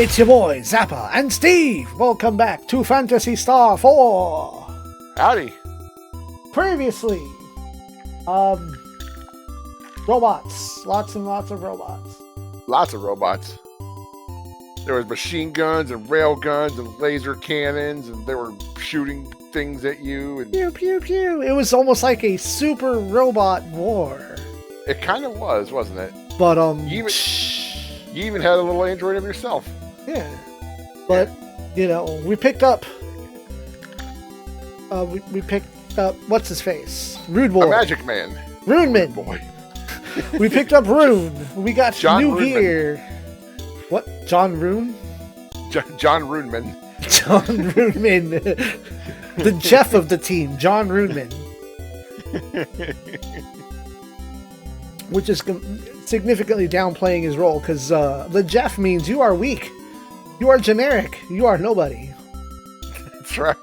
It's your boy, Zappa and Steve! Welcome back to Phantasy Star IV! Howdy! Previously, robots. Lots and lots of robots. Lots of robots. There was machine guns and rail guns and laser cannons, and they were shooting things at you. And Pew, pew, pew. It was almost like a super robot war. it kind of was, wasn't it? But, You even had a little android of yourself. yeah. But, you know, we picked up, what's his face? Rude Boy. A magic man. Runeman. Boy. We picked up Rune. We got John new Runeman. gear. What? John Rune? John Runeman. John Runeman. The Jeff of the team, John Runeman. Which is significantly downplaying his role, because the Jeff means you are weak. You are generic. You are nobody. That's right.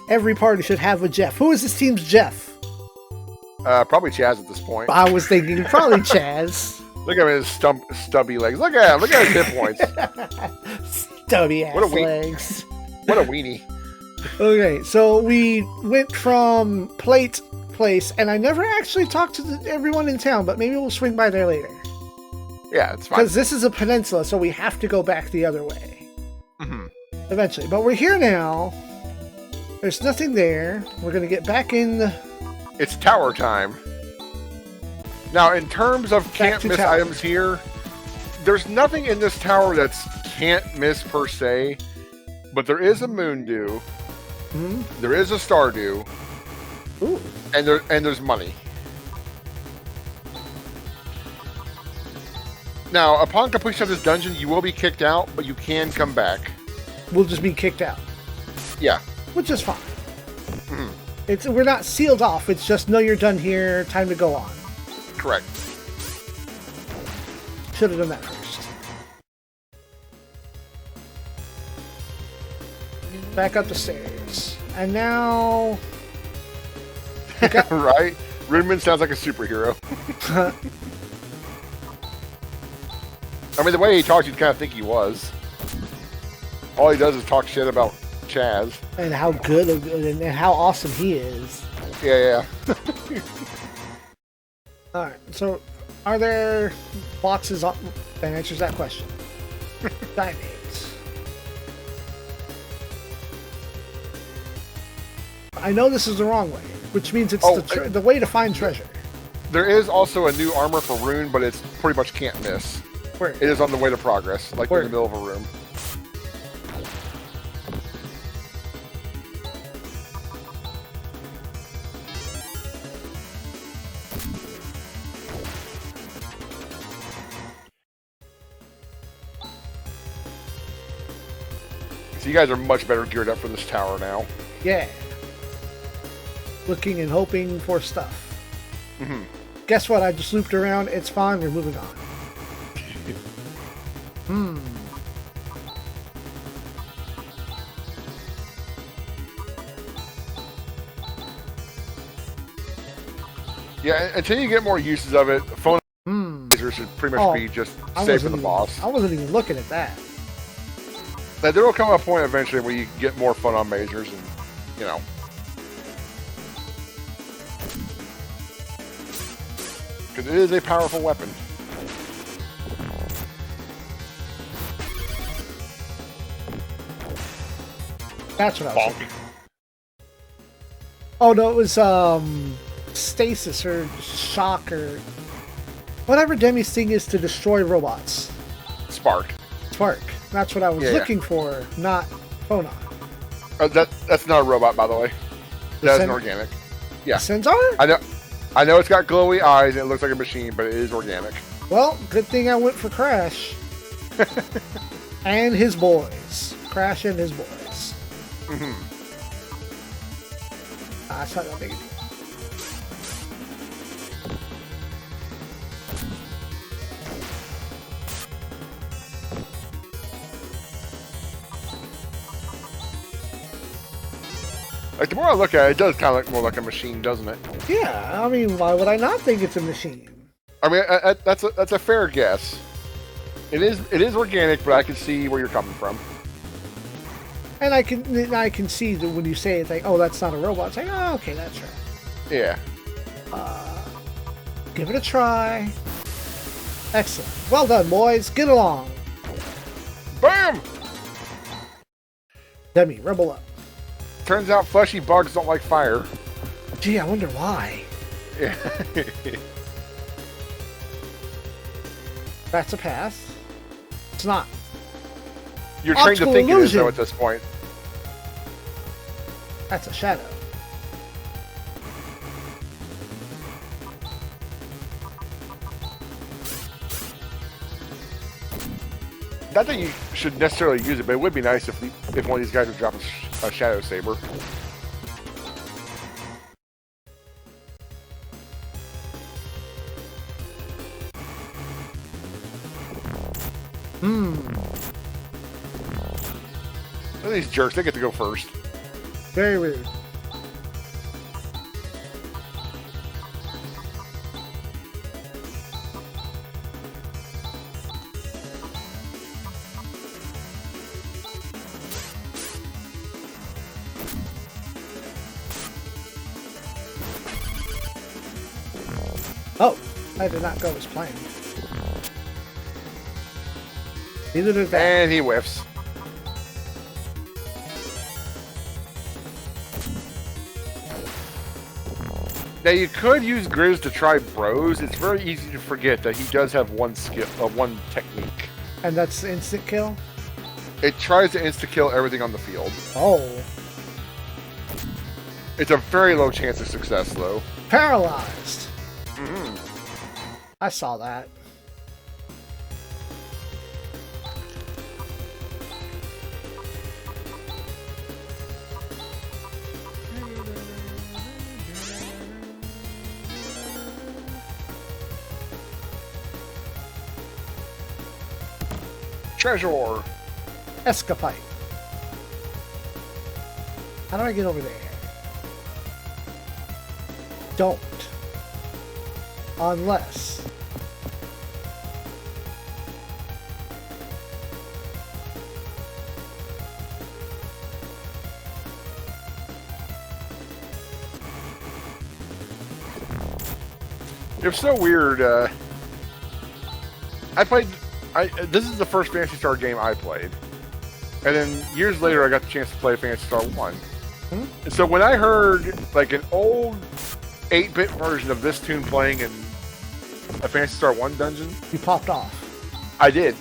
Every party should have a Jeff. Who is this team's Jeff? Probably Chaz at this point. I was thinking probably Chaz. Look at his stubby legs. Look at him. Look at his hit points. Stubby ass What a weak- legs. What a weenie. Okay, so we went from place, and I never actually talked to everyone in town, but maybe we'll swing by there later. Yeah, it's fine. Because this is a peninsula, so we have to go back the other way. Mm-hmm. Eventually. But we're here now. There's nothing there. We're going to get back in. It's tower time. Now, in terms of Back can't to miss tower. items here, there's nothing in this tower that's can't miss per se, but there is a moon dew, Hmm? there is a star dew, Ooh. and there's money. Now, upon completion of this dungeon, you will be kicked out, but you can come back. We'll just be kicked out. Yeah. Which is fine. Mhm. We're not sealed off. It's just, no, you're done here. Time to go on. Correct. Should have done that first. Back up the stairs. And now... Right? Runeman sounds like a superhero. I mean, the way he talks, you'd kind of think he was. All he does is talk shit about Chaz. and how good and how awesome he is. Yeah. Alright, so are there boxes on... That answers that question. Diamonds. I know this is the wrong way, which means it's the way to find treasure. There is also a new armor for Rune, but it's pretty much can't miss. Where? It is on the way to progress, like Where? in the middle of a room. So you guys are much better geared up for this tower now. Yeah. Looking and hoping for stuff. Mm-hmm. Guess what? I just looped around. It's fine. We're moving on. Yeah, until you get more uses of it, phone lasers should pretty much be just safe for the boss. I wasn't even looking at that. Now, there will come a point eventually where you get more fun on majors, and you know. Because it is a powerful weapon. That's what I was Bonk. thinking. Oh no, it was stasis or shock or whatever Demi's thing is to destroy robots. Spark. Spark. That's what I was Yeah. looking for, not Phonon. That's not a robot, by the way. That's an Sen- organic. Yeah. Sensor? I know it's got glowy eyes and it looks like a machine, but it is organic. Well, good thing I went for Crash. And his boys. Crash and his boys. Mm-hmm. It's not that big a deal. Like, the more I look at it, it does kind of look more like a machine, doesn't it? Yeah, I mean, why would I not think it's a machine? I mean, that's a fair guess. It is organic, but I can see where you're coming from. And I can see that when you say it's like, oh, that's not a robot. It's like, oh, okay, that's right. Yeah. Give it a try. Excellent. Well done, boys. Get along. Bam! Demi, rebel up. Turns out fleshy bugs don't like fire. Gee, I wonder why. Yeah. That's a pass. It's not. You're trained to Optical think it is, illusion. though, at this point. That's a shadow. Not that you should necessarily use it, but it would be nice if one of these guys would drop a shadow saber. Look at these jerks, they get to go first. Very rude. Oh, I did not go as planned. Neither did that. And he whiffs. Now you could use Grizz to try Bros. It's very easy to forget that he does have one skill, one technique. And that's instant kill? It tries to insta-kill everything on the field. Oh. It's a very low chance of success, though. Paralyzed. Mm-hmm. I saw that. Treasure! Escapade. How do I get over there? Don't. Unless. It's so weird. This is the first Phantasy Star game I played. And then years later, I got the chance to play Phantasy Star 1. And so when I heard like an old 8-bit version of this tune playing in a Phantasy Star 1 dungeon, You popped off. I did.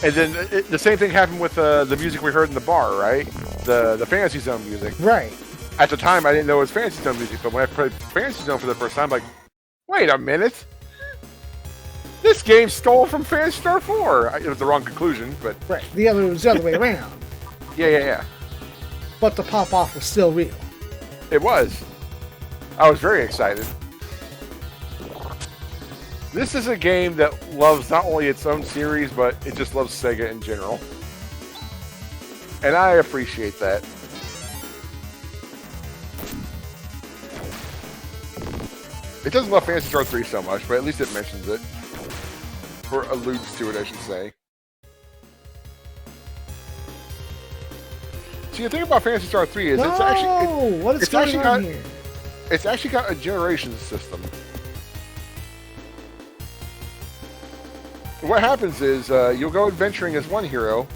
And then the same thing happened with the music we heard in the bar, right? The Fantasy Zone music. Right. At the time, I didn't know it was Fantasy Zone music, but when I played Fantasy Zone for the first time, I'm like, wait a minute. This game stole from Phantasy Star 4. It was the wrong conclusion, but... Right. The other was the other way around. Yeah. But the pop off was still real. It was. I was very excited. This is a game that loves not only its own series, but it just loves SEGA in general. And I appreciate that. It doesn't love Phantasy Star 3 so much, but at least it mentions it. Or alludes to it, I should say. See, the thing about Phantasy Star 3 is it's actually... What is going on here? It's actually got a generation system. What happens is you'll go adventuring as one hero,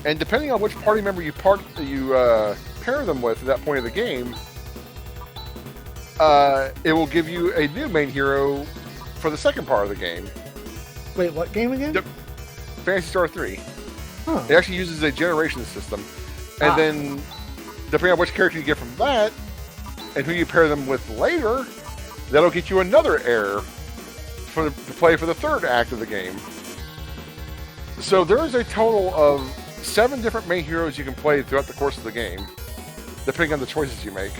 and depending on which party member you pair them with at that point of the game, it will give you a new main hero for the second part of the game. Wait, what game again? Phantasy Star 3. Huh. It actually uses a generation system, and then depending on which character you get from that, and who you pair them with later, that'll get you another heir to play for the third act of the game. So there is a total of 7 different main heroes you can play throughout the course of the game, depending on the choices you make.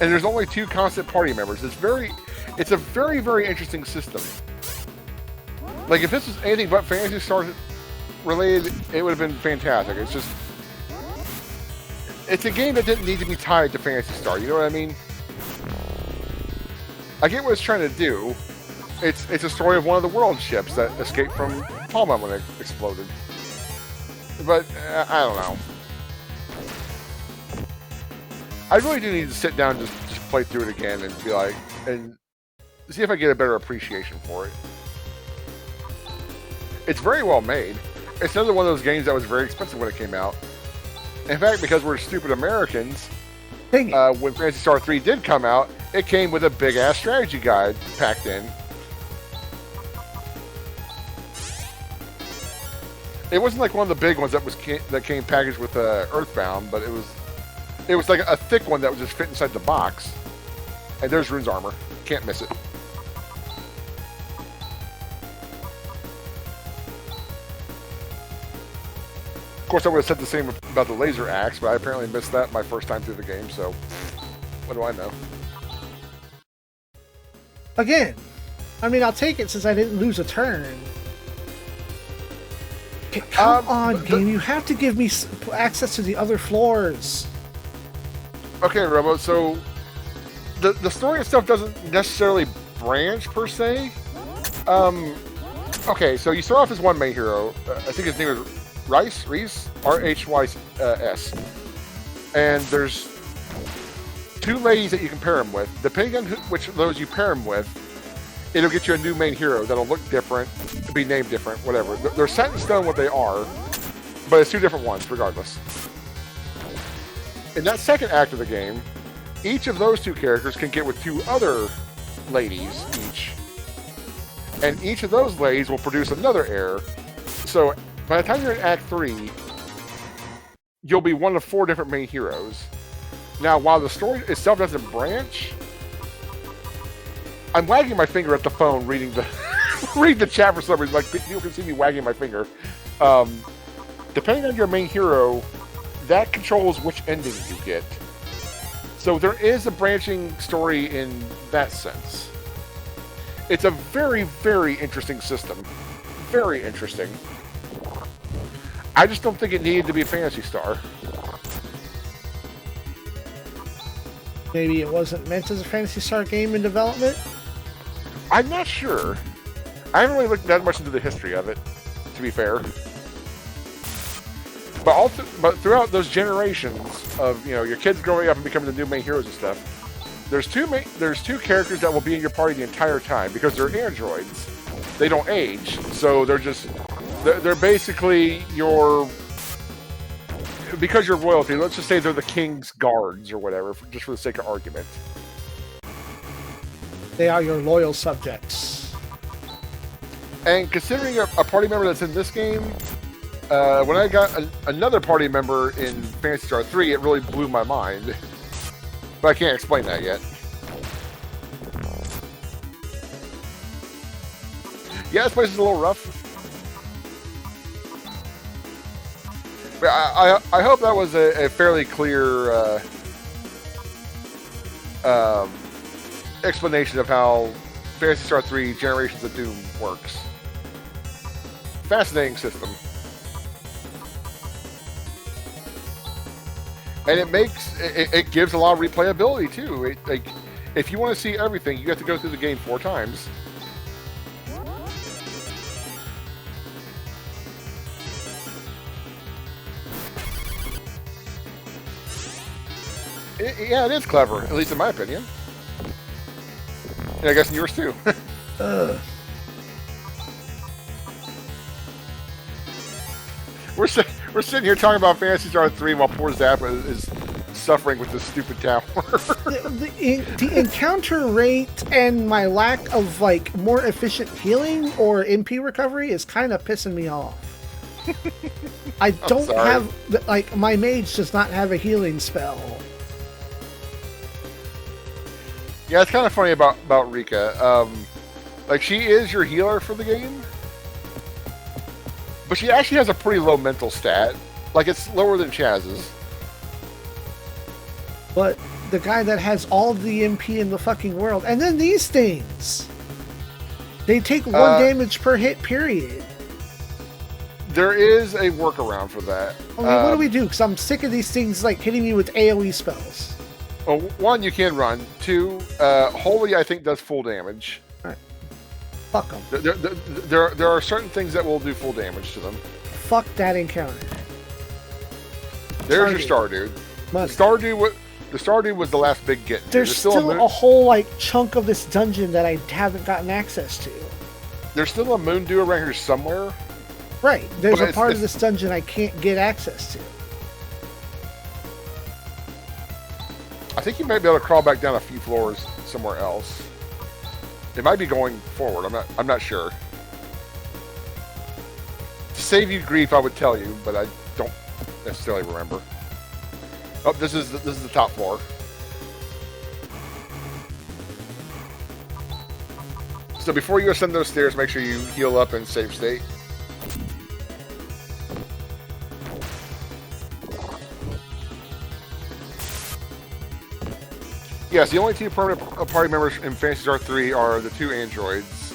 And there's only 2 constant party members. It's a very, very interesting system. Like, if this was anything but Phantasy Star related, it would have been fantastic. It's a game that didn't need to be tied to Phantasy Star, you know what I mean? I get what it's trying to do, It's a story of one of the world ships that escaped from Palma when it exploded. But I don't know. I really do need to sit down and just play through it again and be like, and see if I get a better appreciation for it. It's very well made. It's another one of those games that was very expensive when it came out. In fact, because we're stupid Americans, when Phantasy Star 3 did come out, it came with a big-ass strategy guide packed in. It wasn't like one of the big ones that came packaged with Earthbound, but it was like a thick one that would just fit inside the box. And there's Rune's armor. Can't miss it. Of course, I would have said the same about the laser axe, but I apparently missed that my first time through the game, so what do I know? Again, I mean, I'll take it since I didn't lose a turn. Come on, game. You have to give me access to the other floors. Okay, Robo, so the story itself doesn't necessarily branch, per se. Okay, so you start off as one main hero. I think his name is Reese, R-H-Y-S. And there's two ladies that you can pair him with. Depending on which of those you pair him with, it'll get you a new main hero that'll look different, be named different, whatever. They're set in stone what they are, but it's two different ones, regardless. In that second act of the game, each of those two characters can get with two other ladies each. And each of those ladies will produce another heir. So by the time you're in Act 3, you'll be one of 4 different main heroes. Now, while the story itself doesn't branch, I'm wagging my finger at the phone reading the read the chat for some reason. Like, people can see me wagging my finger. Depending on your main hero, that controls which ending you get. So there is a branching story in that sense. It's a very, very interesting system. Very interesting. I just don't think it needed to be a Phantasy Star. Maybe it wasn't meant as a Phantasy Star game in development? I'm not sure. I haven't really looked that much into the history of it, to be fair. But throughout those generations of, you know, your kids growing up and becoming the new main heroes and stuff, there's two characters that will be in your party the entire time because they're androids. They don't age, so they're basically your, because you're royalty. Let's just say they're the king's guards or whatever, just for the sake of argument. They are your loyal subjects. And considering a party member that's in this game, when I got another party member in Phantasy Star 3, it really blew my mind. But I can't explain that yet. Yeah, this place is a little rough. But I hope that was a fairly clear explanation of how Phantasy Star 3 Generations of Doom works. Fascinating system. And it gives a lot of replayability too. If you want to see everything, you have to go through the game 4 times. Yeah, it is clever, at least in my opinion. And I guess in yours too. We're sitting here talking about Phantasy Star 3 while poor Zappa is suffering with this stupid tower. the encounter rate and my lack of like more efficient healing or MP recovery is kind of pissing me off. I don't have, like, my mage does not have a healing spell. Yeah, it's kind of funny about Rika. Like, she is your healer for the game, but she actually has a pretty low mental stat. Like, it's lower than Chaz's. But the guy that has all the MP in the fucking world, and then these things, they take 1 damage per hit, period. There is a workaround for that. I mean, what do we do? Because I'm sick of these things like hitting me with AoE spells. Well, 1, you can run. 2, Holy, I think, does full damage. Right. Fuck them. There are certain things that will do full damage to them. Fuck that encounter. There's your Star Dude. Money. The Star Dude was the last big get. There's still a whole like chunk of this dungeon that I haven't gotten access to. There's still a Moon Dew around here somewhere. Right. There's a part of this dungeon I can't get access to. I think you might be able to crawl back down a few floors somewhere else. It might be going forward. I'm not sure. To save you grief, I would tell you, but I don't necessarily remember. Oh, this is the top floor. So before you ascend those stairs, make sure you heal up and save state. Yes, the only two permanent party members in Phantasy Star 3 are the two androids.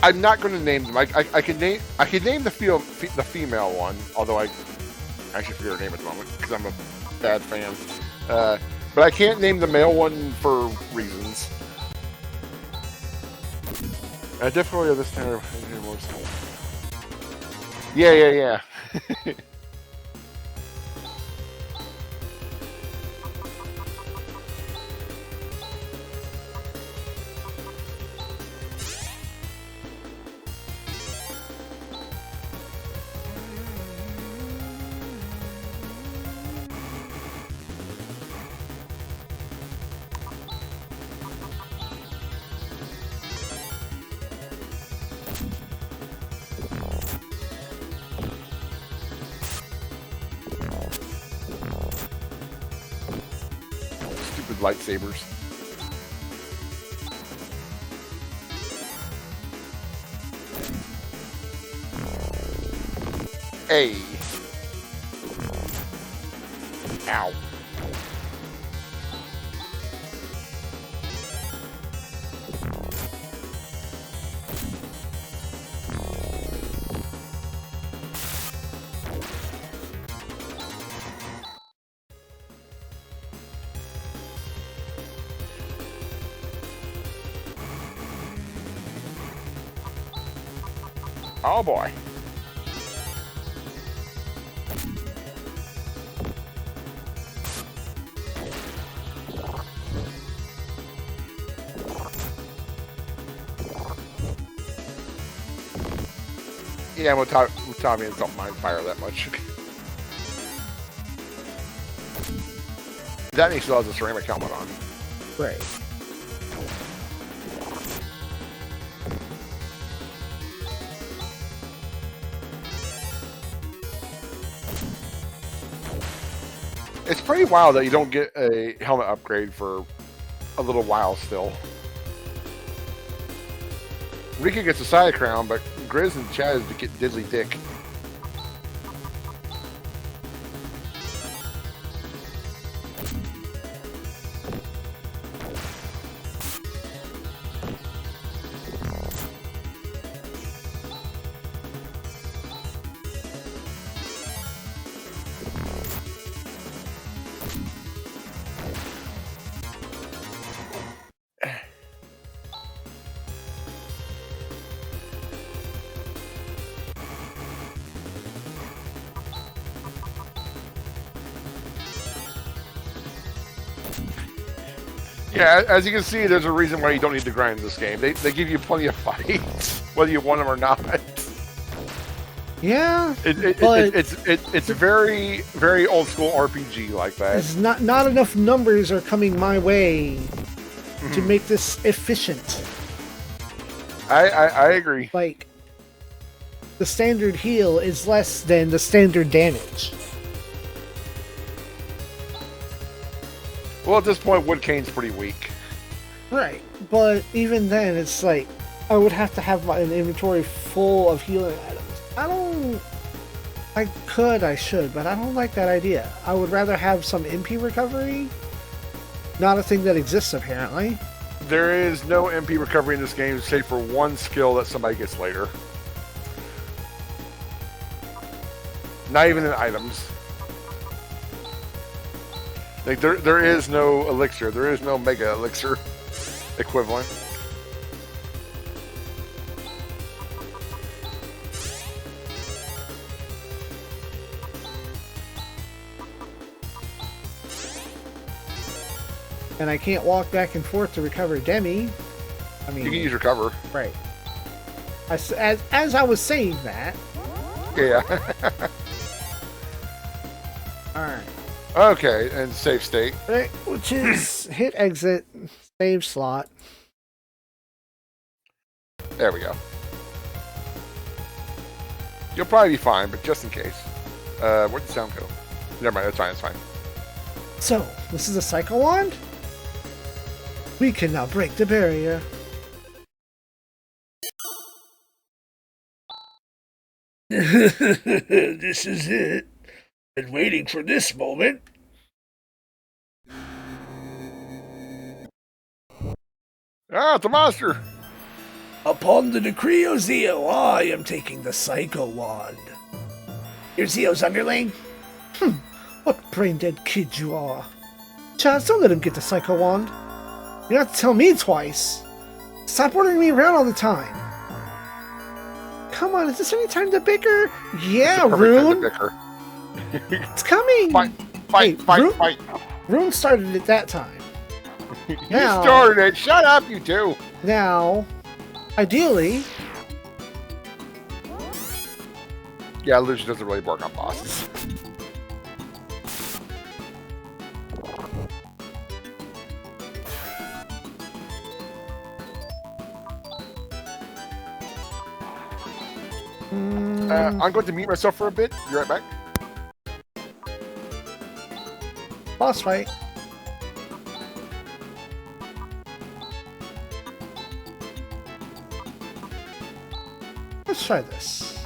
I'm not going to name them. I could name the female one, although I actually forget her name at the moment because I'm a bad fan. But I can't name the male one for reasons. Difficulty of this time. Yeah. Lightsabers. Hey. Ow. Oh boy. Yeah, Mutamians don't mind fire that much. That means he still has a ceramic helmet on. Right. It's pretty wild that you don't get a helmet upgrade for a little while still. Rika gets a side crown, but Grizz and Chaz get Diddly Dick. Yeah, as you can see, there's a reason why you don't need to grind in this game. They give you plenty of fights, whether you want them or not. Yeah, it's very, very old school RPG like that. It's not enough numbers are coming my way to make this efficient. I agree. Like, the standard heal is less than the standard damage. Well, at this point, Wood Cane's pretty weak. Right, but even then, it's like, I would have to have an inventory full of healing items. I should, but I don't like that idea. I would rather have some MP recovery. Not a thing that exists, apparently. There is no MP recovery in this game, save for one skill that somebody gets later. Not even in items. Like there is no elixir. There is no mega elixir. equivalent. And I can't walk back and forth to recover Demi. I mean, You can use recover. right. As I was saying that. Yeah. All right. Okay, and save state. Right, which is hit exit, save slot. There we go. You'll probably be fine, but just in case. Where'd the sound go? Never mind, that's fine, it's fine. So, this is a Psycho Wand? We can now break the barrier. This is it. Been waiting for this moment. Ah, it's a monster! Upon the decree of Zeo, I am taking the Psycho Wand. You're Zeo's underling? What brain-dead kid you are. Chaz, don't let him get the Psycho Wand. You don't have to tell me twice. Stop ordering me around all the time. Come on, is this any time to bicker? Yeah, Rune. It's coming. Fight. Rune started it that time. You started it. Shut up, you two. Now, ideally... Yeah, Lucian doesn't really work on bosses. I'm going to mute myself for a bit. Be right back. Boss fight. Let's try this.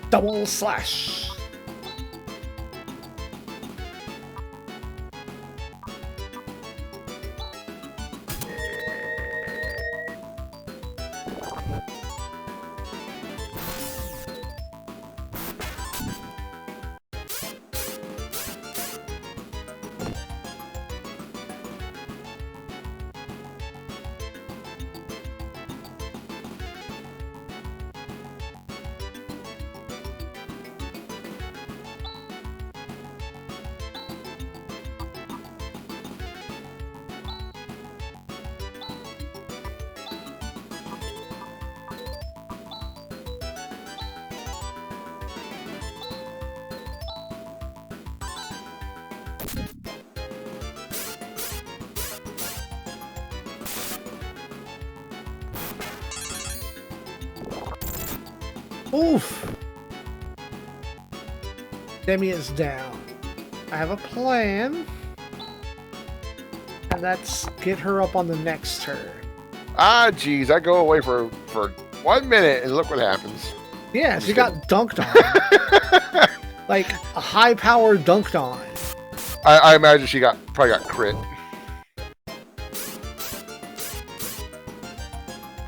Double slash. Oof! Demi is down. I have a plan. And that's get her up on the next turn. Ah, geez, I go away for 1 minute and look what happens. Yeah, she got dunked on. Like a high power dunked on. I imagine she probably got crit.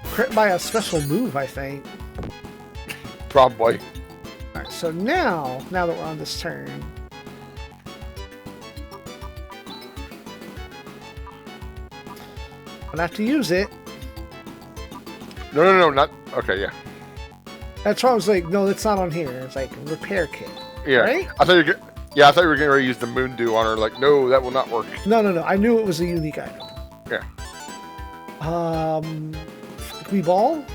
Crit by a special move, I think. Probably. Alright, so now that we're on this turn. I'll have to use it. No, not... Okay, yeah. That's why I was like, no, that's not on here. It's like repair kit. Yeah. Right? I thought you were getting ready to use the moon dew on her. Like, no, that will not work. No. I knew it was a unique item. Yeah. Flickly Ball?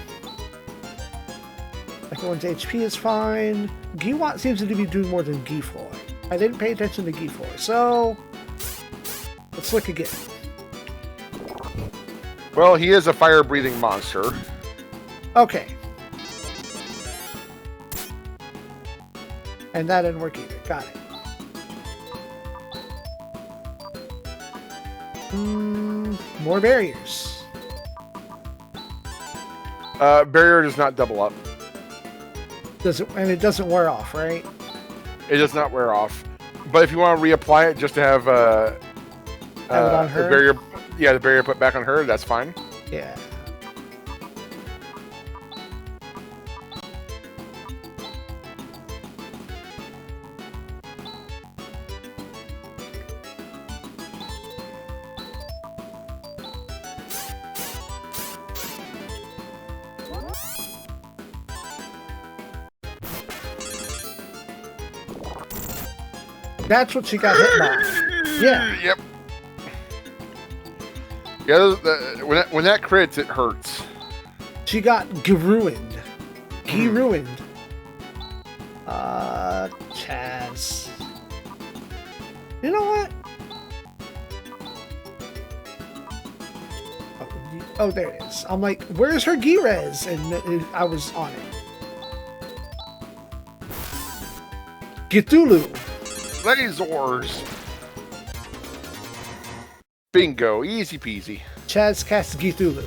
Like one's HP is fine. Giwat seems to be doing more than Gifoy. I didn't pay attention to Gifoy, so let's look again. Well, he is a fire-breathing monster. Okay. And that didn't work either. Got it. More barriers. Barrier does not double up. And it doesn't wear off, right? It does not wear off. But if you want to reapply it just to have it on her? the barrier put back on her, that's fine. Yeah. That's what she got hit by. Yeah. Yep. Yeah, when that crits, it hurts. She got ruined. Ruined. Chaz. You know what? Oh, there it is. I'm like, where's her G-Res? And I was on it. Cthulhu. Lasers. Bingo. Easy peasy. Chaz casts Cthulhu.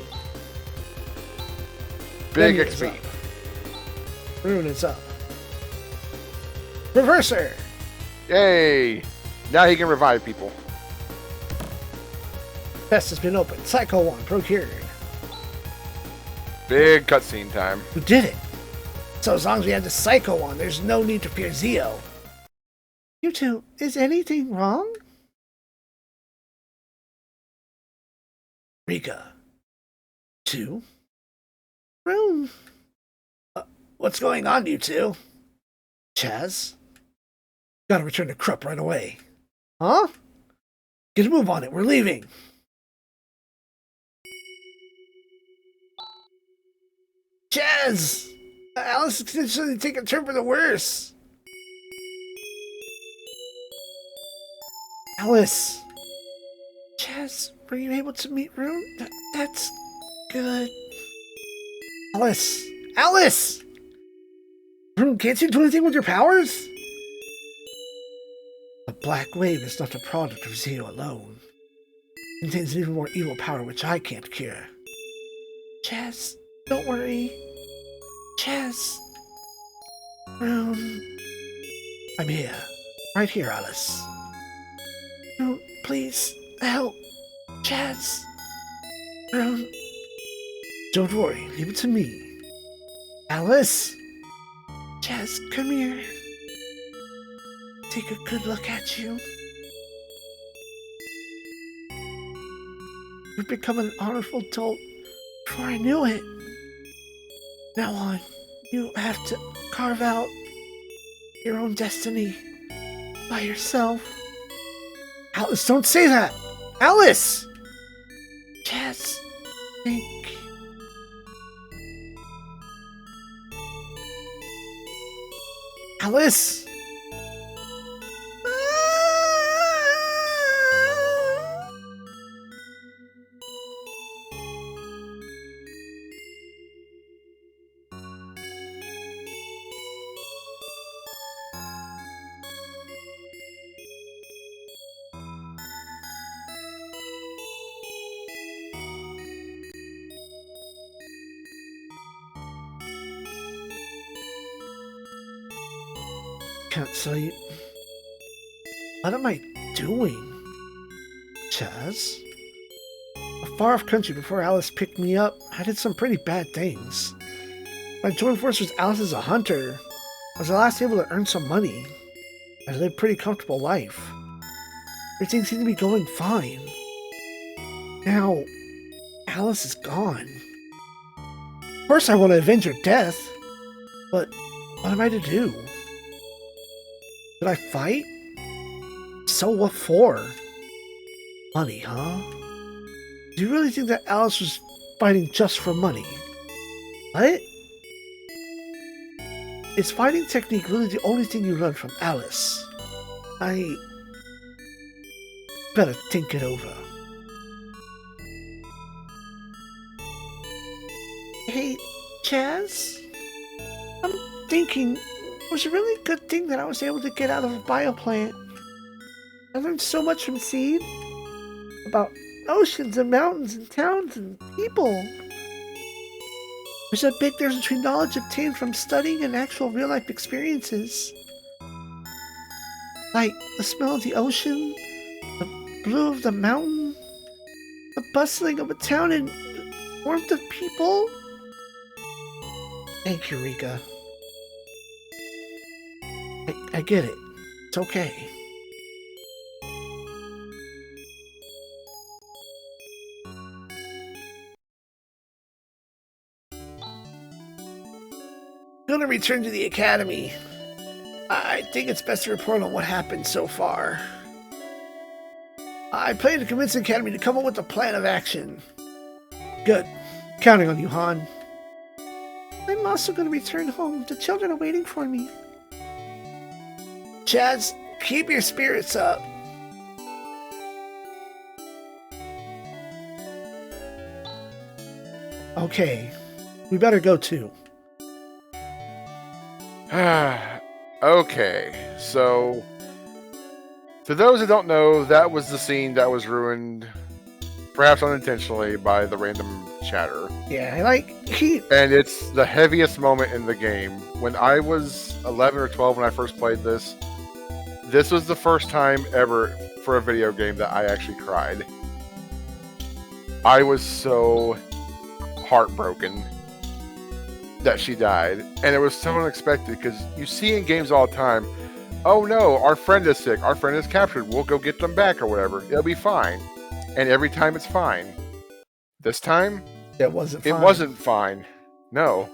Big Then XP. Rune is up. Reverser. Yay. Now he can revive people. Chest has been opened. Psycho 1 procured. Big cutscene time. Who did it? So as long as we have the Psycho 1, there's no need to fear Zeo. You two, is anything wrong? Rika. 2. Rune. What's going on, you two? Chaz? Gotta return to Krupp right away. Huh? Get a move on it, we're leaving. Chaz! Alys is essentially taking a turn for the worse. Alys! Chaz, were you able to meet Rune? That's good. Alys! Alys! Rune, can't you do anything with your powers? The Black Wave is not a product of Zeo alone. It contains an even more evil power which I can't cure. Chaz, don't worry. Chaz. Rune. I'm here. Right here, Alys. Rune, please, help. Chaz. Rune. Don't worry, leave it to me. Alys. Chaz, come here. Take a good look at you. You've become an honorful adult before I knew it. Now on, you have to carve out your own destiny by yourself. Alys, don't say that! Alys! Chaz, think. Alys! Can't sleep. What am I doing? Chaz? A far-off country before Alys picked me up, I did some pretty bad things. When I joined forces with Alys as a hunter, I was at last able to earn some money. I lived a pretty comfortable life. Everything seemed to be going fine. Now, Alys is gone. Of course I want to avenge her death, but what am I to do? Should I fight? So what for? Money, huh? Do you really think that Alys was fighting just for money? What? Is fighting technique really the only thing you learn from Alys? I better think it over. Hey, Chaz? I'm thinking it was a really good thing that I was able to get out of a bioplant. I learned so much from Seed about oceans and mountains and towns and people. There's a big difference between knowledge obtained from studying and actual real-life experiences. Like the smell of the ocean, the blue of the mountain, the bustling of a town, and the warmth of people. Thank you, Rika. I get it. It's okay. Gonna return to the academy. I think it's best to report on what happened so far. I plan to convince the academy to come up with a plan of action. Good. Counting on you, Han. I'm also gonna return home. The children are waiting for me. Chaz, keep your spirits up. Okay. We better go too. Okay, so to those who don't know, that was the scene that was ruined, perhaps unintentionally, by the random chatter. Yeah, like and it's the heaviest moment in the game. When I was 11 or 12 when I first played this was the first time ever for a video game that I actually cried. I was so heartbroken that she died, and it was so unexpected because you see in games all the time, oh no, our friend is sick, our friend is captured, we'll go get them back or whatever, it'll be fine, and every time it's fine. This time it wasn't fine. It wasn't fine. No,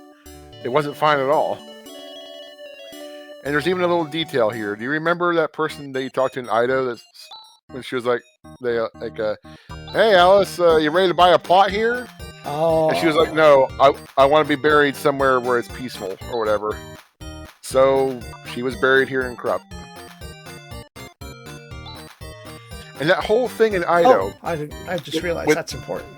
it wasn't fine at all. And there's even a little detail here. Do you remember that person that you talked to in Ido that's when she was like, hey Alys, you ready to buy a plot here? Oh. And she was like, no, I want to be buried somewhere where it's peaceful or whatever. So she was buried here in Krupp. And that whole thing in Ido. Oh, I just realized that's important.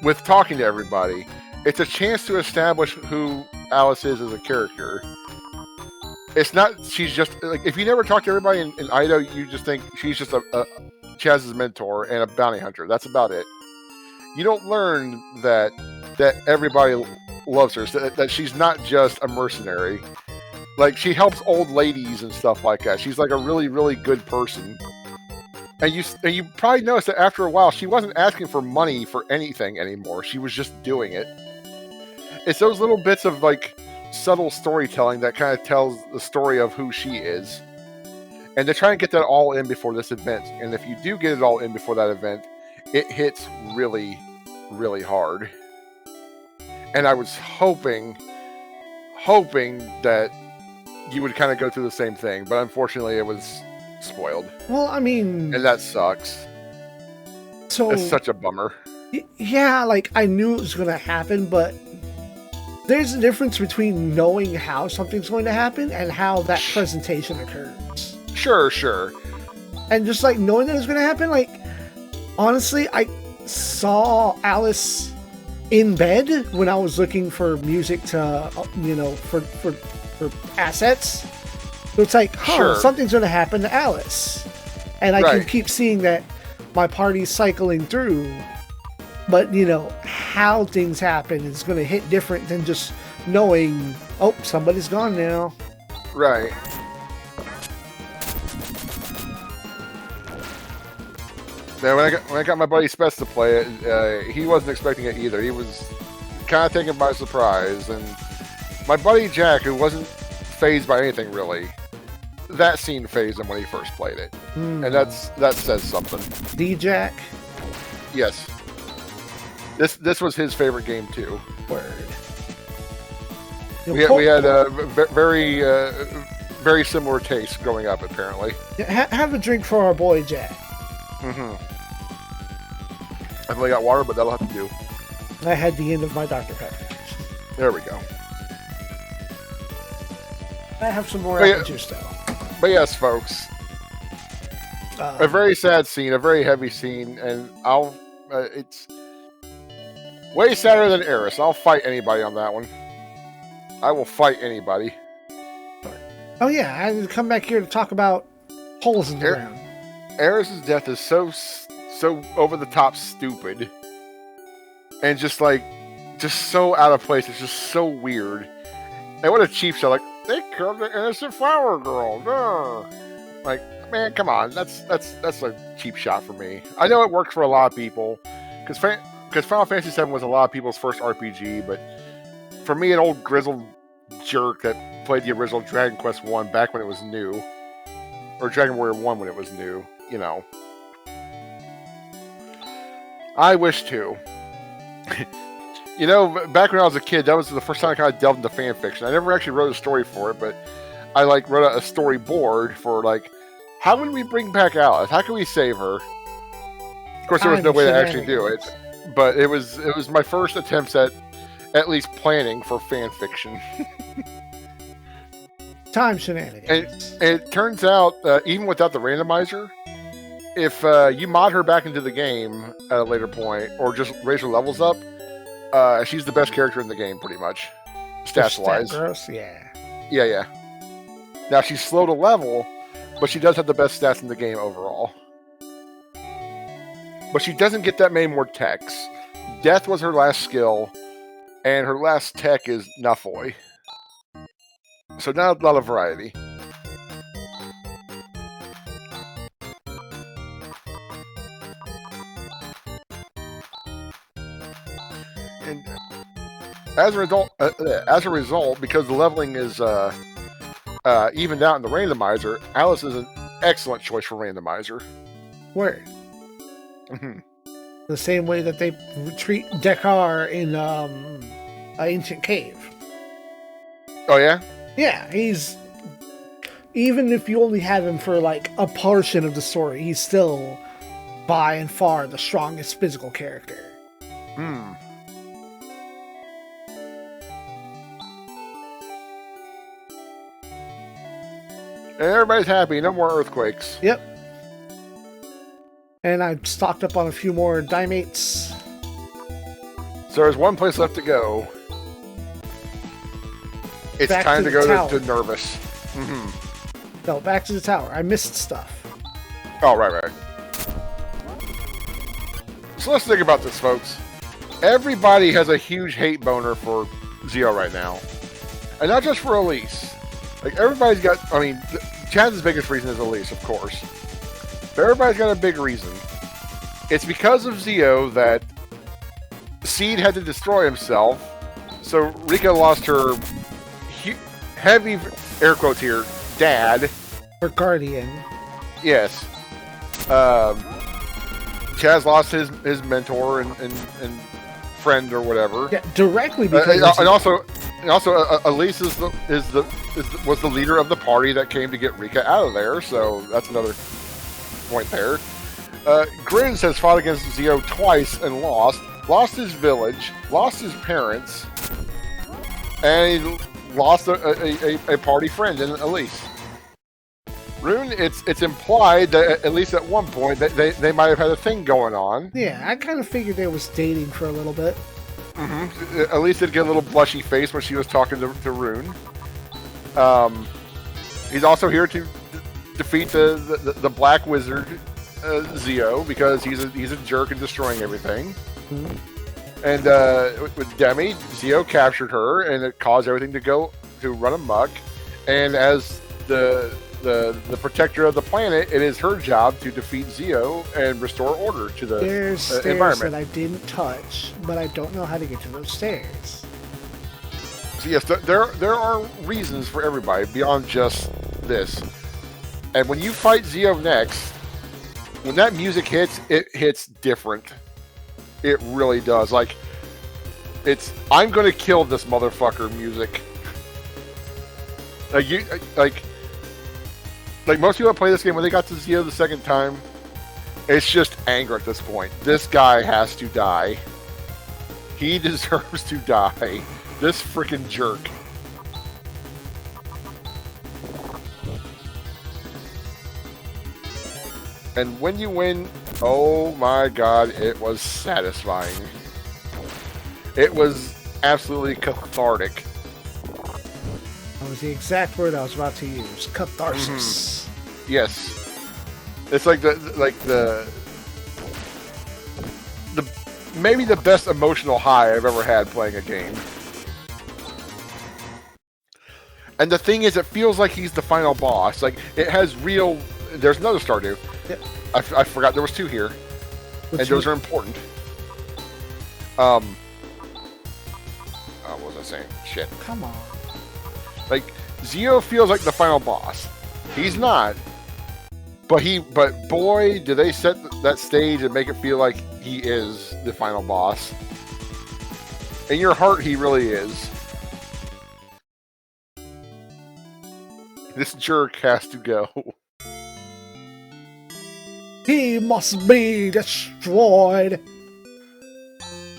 With talking to everybody, it's a chance to establish who Alys is as a character. It's not, she's just, like, if you never talk to everybody in Ido, you just think she's just Chaz's mentor and a bounty hunter. That's about it. You don't learn that everybody loves her, so that she's not just a mercenary. Like, she helps old ladies and stuff like that. She's like a really, really good person. And you probably noticed that after a while, she wasn't asking for money for anything anymore. She was just doing it. It's those little bits of, like, subtle storytelling that kind of tells the story of who she is. And they try and get that all in before this event. And if you do get it all in before that event, it hits really, really hard. And I was hoping that you would kind of go through the same thing, but unfortunately it was spoiled. Well, I mean... And that sucks. So... It's such a bummer. Yeah, like, I knew it was going to happen, but there's a difference between knowing how something's going to happen and how that presentation occurs. Sure. And just, like, knowing that it's going to happen, like, honestly, I saw Alys in bed when I was looking for music to, for assets. So it's like, sure, something's going to happen to Alys. And I can keep seeing that my party's cycling through. But, how things happen is going to hit different than just knowing, oh, somebody's gone now. Right. Now, when I got my buddy Spets to play it, he wasn't expecting it either. He was kind of taken by surprise. And my buddy Jack, who wasn't fazed by anything really, that scene fazed him when he first played it. And that says something. D-Jack? Yes. This was his favorite game too. Word. We had a very similar taste growing up, apparently. Have a drink for our boy Jack. I've only got water, but that'll have to do. I had the end of my Dr. Pepper. There we go. I have some more apple juice though. But yes, folks, a very sad scene, a very heavy scene, and it's way sadder than Eris. I'll fight anybody on that one. I will fight anybody. Oh yeah, I had to come back here to talk about holes in the ground. Eris' death is so over the top stupid, and just so out of place. It's just so weird. And what a cheap shot! Like, they killed the innocent flower girl. Duh. Like, man, come on. That's a cheap shot for me. I know it works for a lot of people, because Final Fantasy VII was a lot of people's first RPG, but for me, an old grizzled jerk that played the original Dragon Quest I back when it was new, or Dragon Warrior 1 when it was new, I wish to. You know, back when I was a kid, that was the first time I kind of delved into fan fiction. I never actually wrote a story for it, but I like wrote a storyboard for like, how would we bring back Alice? How can we save her? Of course, there was no way to actually do it, but it was my first attempts at least planning for fan fiction. Time shenanigans. And it turns out, even without the randomizer, if you mod her back into the game at a later point, or just raise her levels up, she's the best character in the game, pretty much, stats-wise. Gross, yeah. Yeah. Now, she's slow to level, but she does have the best stats in the game overall. But she doesn't get that many more techs. Death was her last skill, and her last tech is Nufoy. So not a lot of variety. And as a result, because the leveling is evened out in the randomizer, Alys is an excellent choice for randomizer. Word. The same way that they treat Dekar in Ancient Cave. Oh yeah? Yeah, he's... Even if you only have him for, like, a portion of the story, he's still, by and far, the strongest physical character. And everybody's happy, no more earthquakes. Yep. And I've stocked up on a few more Dimates. So there's one place left to go. It's back time to go tower. to Nervous. No, back to the tower. I missed stuff. Oh, right. So let's think about this, folks. Everybody has a huge hate boner for Zio right now. And not just for Alys. Like, everybody's got... I mean, Chaz's biggest reason is Alys, of course. But everybody's got a big reason. It's because of Zio that Seed had to destroy himself, so Rika lost her heavy, air quotes here, dad. Or guardian. Yes. Chaz lost his mentor and friend or whatever. Yeah, directly because and also Alys was the leader of the party that came to get Rika out of there, so that's another point there. Grins has fought against Zio twice and lost his village, lost his parents, and he lost a party friend in Alys. Rune, it's implied that at least at one point that they might have had a thing going on. Yeah, I kind of figured they was dating for a little bit. Alys did get a little blushy face when she was talking to Rune. He's also here to defeat the Black Wizard Zio, because he's a jerk and destroying everything. And with Demi, Zio captured her, and it caused everything to run amok. And as the protector of the planet, it is her job to defeat Zio and restore order to the There's stairs environment. that I didn't touch, but I don't know how to get to those stairs. So yes, there are reasons for everybody beyond just this. And when you fight Zio next, when that music hits, it hits different. It really does. Like, it's I'm gonna kill this motherfucker music. Like most people that play this game, when they got to Zio the second time, it's just anger at this point. This guy has to die. He deserves to die. This freaking jerk. And when you win, oh my god, it was satisfying. It was absolutely cathartic. That was the exact word I was about to use. Catharsis. Yes. It's like the maybe the best emotional high I've ever had playing a game. And the thing is, it feels like he's the final boss. Like, it has real... There's another Stardew. Yep. I forgot there was two here. Those are important. What was I saying? Shit. Come on. Like, Zio feels like the final boss. He's not. But boy, do they set that stage and make it feel like he is the final boss. In your heart, he really is. This jerk has to go. He must be destroyed.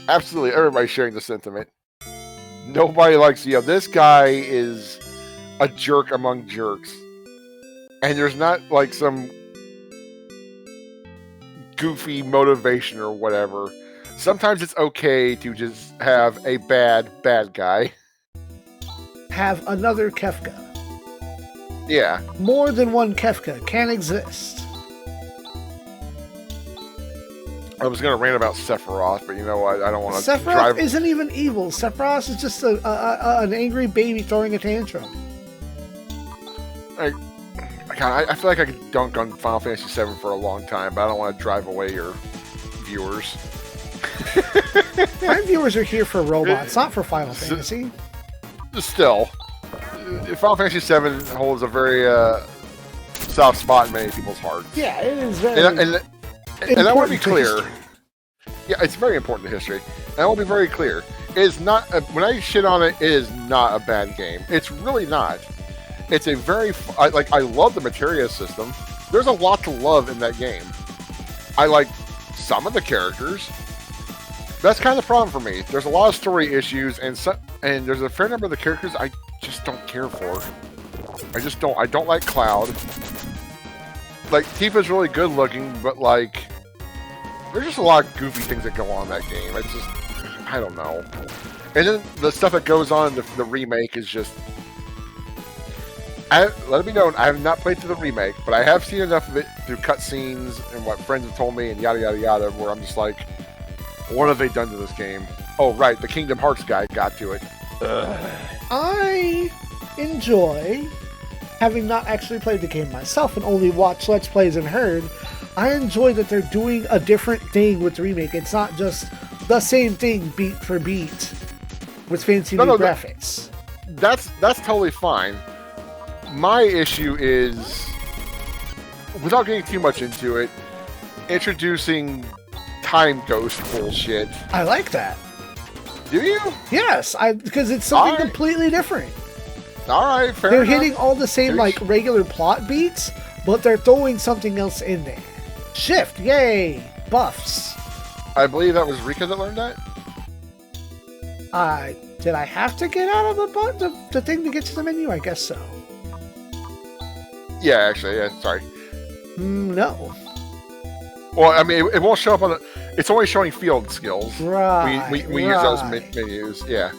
Absolutely, everybody's sharing the sentiment. Nobody likes this guy is a jerk among jerks. And there's not like some goofy motivation or whatever. Sometimes it's okay to just have a bad guy. Have another Kefka. Yeah. More than one Kefka can exist. I was going to rant about Sephiroth, but you know what? I don't want to Sephiroth isn't even evil. Sephiroth is just an angry baby throwing a tantrum. I feel like I could dunk on Final Fantasy VII for a long time, but I don't want to drive away your viewers. My viewers are here for robots, not for Final Fantasy. Still, Final Fantasy VII holds a very soft spot in many people's hearts. Yeah, it is very... And I want to be clear. Yeah, it's very important to history. And I want to be very clear. It is not when I shit on it, it is not a bad game. It's really not. It's a very I love the materia system. There's a lot to love in that game. I like some of the characters. That's kind of the problem for me. There's a lot of story issues, and there's a fair number of the characters I just don't care for. I just don't. I don't like Cloud. Like, Tifa's really good looking, but like, there's just a lot of goofy things that go on in that game. It's just, I don't know. And then the stuff that goes on in the remake is just, let it be known, I have not played through the remake, but I have seen enough of it through cutscenes and what friends have told me and yada yada yada, where I'm just like, what have they done to this game? Oh right, the Kingdom Hearts guy got to it. I enjoy, having not actually played the game myself and only watched Let's Plays and heard, I enjoy that they're doing a different thing with the remake. It's not just the same thing beat for beat with fancy new graphics. That's totally fine. My issue is, without getting too much into it, introducing time ghost bullshit. I like that. Do you? Yes, because it's something completely different. All right, fair They're enough. hitting all the same like regular plot beats, but they're throwing something else in there. Shift, yay, buffs. I believe that was Rika that learned that. Did I have to get out of the thing to get to the menu? I guess so. Yeah, actually, yeah. Sorry. No. Well, I mean, it won't show up on the. It's only showing field skills. Right. We use those menus. Yeah.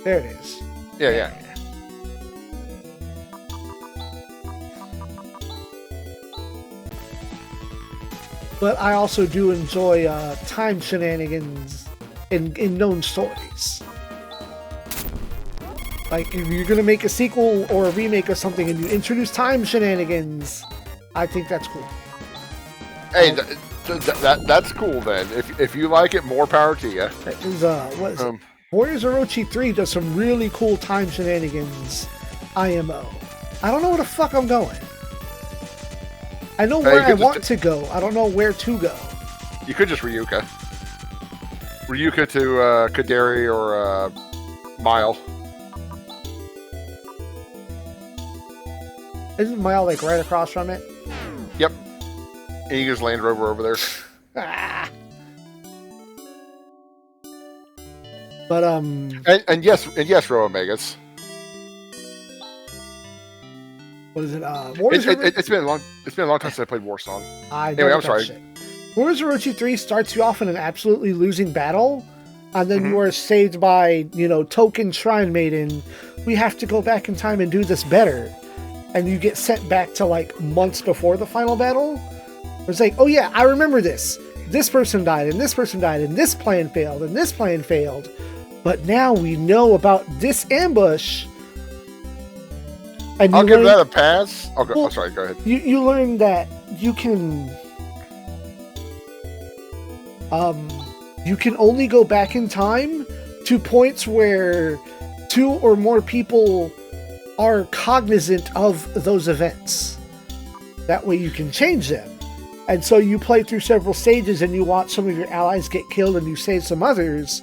There it is. Yeah. But I also do enjoy time shenanigans in known stories. Like, if you're going to make a sequel or a remake of something and you introduce time shenanigans, I think that's cool. Hey, that's cool then. If you like it, more power to you. That is, what is it? Warriors Orochi 3 does some really cool time shenanigans IMO. I don't know where the fuck I'm going. I know where I want to go. I don't know where to go. You could just Ryuka. Ryuka to Kaderi or Mile. Isn't Mile like right across from it? Yep. And you just Land Rover over there. But and yes, Ro Omegas. What is it? It's been a long time since I played Warsong. Anyway, I'm sorry. Warriors Orochi 3 starts you off in an absolutely losing battle, and then you are saved by, Token Shrine Maiden. We have to go back in time and do this better. And you get sent back to like months before the final battle. It's like, oh yeah, I remember this. This person died, and this person died, and this plan failed, and this plan failed. But now we know about this ambush. And I'll give that a pass. Oh, sorry, go ahead. You learn that you can only go back in time to points where 2 or more people are cognizant of those events. That way you can change them. And so you play through several stages and you watch some of your allies get killed and you save some others.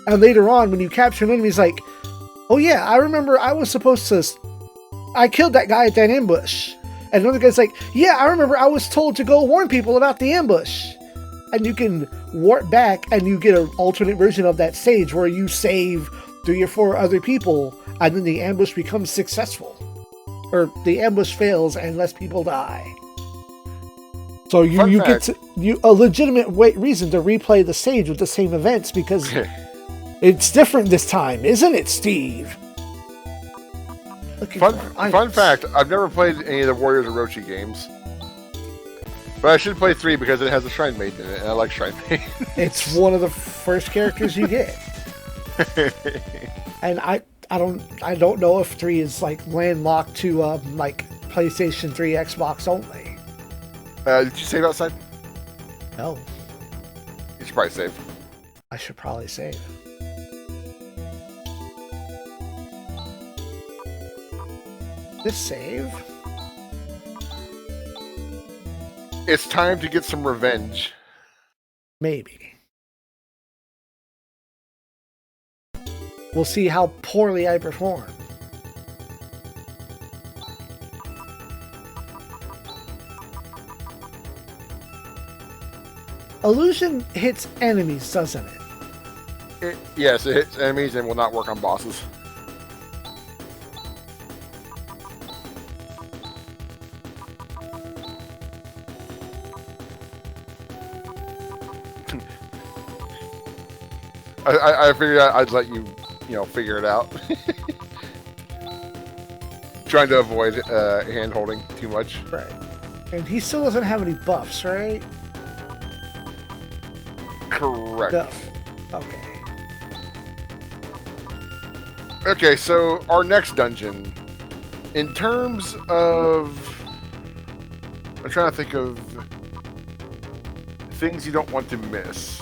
And later on, when you capture an enemy, he's like, oh yeah, I remember I was supposed to... I killed that guy at that ambush. And another guy's like, yeah, I remember I was told to go warn people about the ambush. And you can warp back and you get an alternate version of that stage where you save 3 or 4 other people and then the ambush becomes successful. Or the ambush fails and less people die. So you get a legitimate reason to replay the stage with the same events because it's different this time, isn't it, Steve? Fun fact, I've never played any of the Warriors Orochi games. But I should play 3 because it has a Shrine Maiden in it, and I like Shrine Maiden. It's one of the first characters you get. And I don't know if 3 is like landlocked to like PlayStation 3, Xbox only. Did you save outside? No. You should probably save. I should probably save. This save? It's time to get some revenge. Maybe. We'll see how poorly I perform. Illusion hits enemies, doesn't it? Yes, it hits enemies and will not work on bosses. I figured I'd let you, figure it out. Trying to avoid hand-holding too much. Right. And he still doesn't have any buffs, right? Correct. No. Okay. Okay, so our next dungeon, in terms of... I'm trying to think of things you don't want to miss.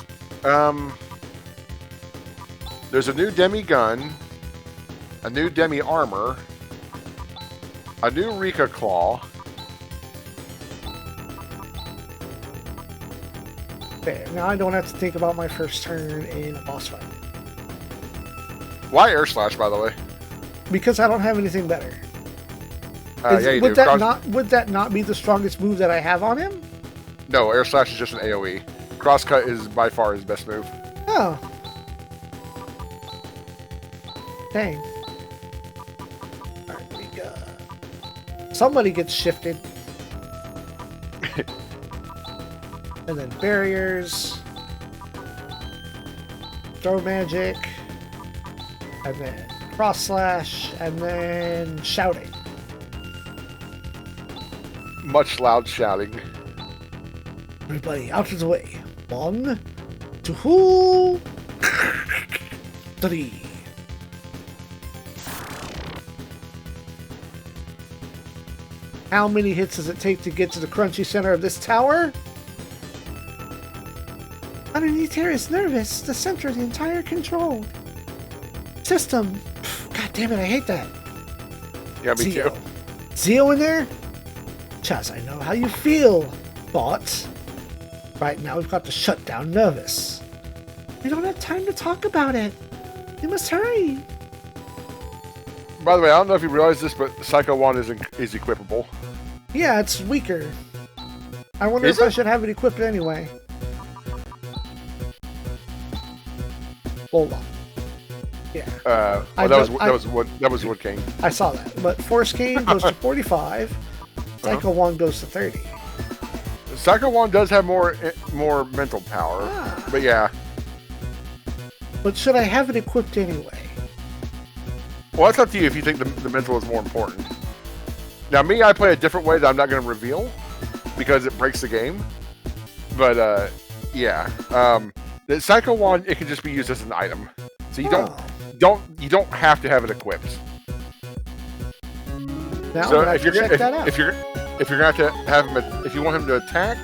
There's a new demi gun, a new demi armor, a new Rika claw. There. Now I don't have to think about my first turn in a boss fight. Why air slash, by the way? Because I don't have anything better. Yeah, you would do. Would that not be the strongest move that I have on him? No, air slash is just an AoE. Crosscut is by far his best move. Oh. Dang. Alright, we got... Somebody gets shifted. And then barriers. Throw magic. And then cross slash. And then shouting. Much loud shouting. Everybody out of the way. 1, 2, 3. How many hits does it take to get to the crunchy center of this tower? Underneath here is nervous, the center of the entire control system. God damn it, I hate that. Yeah, me too. Zio in there? Chaz, I know how you feel, but right now we've got to shut down nervous. We don't have time to talk about it. We must hurry. By the way, I don't know if you realize this, but Psycho Wand is equipable. Yeah, it's weaker. I wonder if I should have it equipped anyway. Hold on. Yeah. That was Wood King. I saw that. But Force Cane goes to 45. Psycho Wand goes to 30. Psycho Wand does have more mental power. But yeah. But should I have it equipped anyway? Well, it's up to you if you think the mental is more important. Now, me, I play a different way that I'm not going to reveal because it breaks the game. But, yeah. The Psycho Wand, it can just be used as an item. So you don't have to have it equipped. Now so if you're gonna if you're gonna have him, if you want him to attack,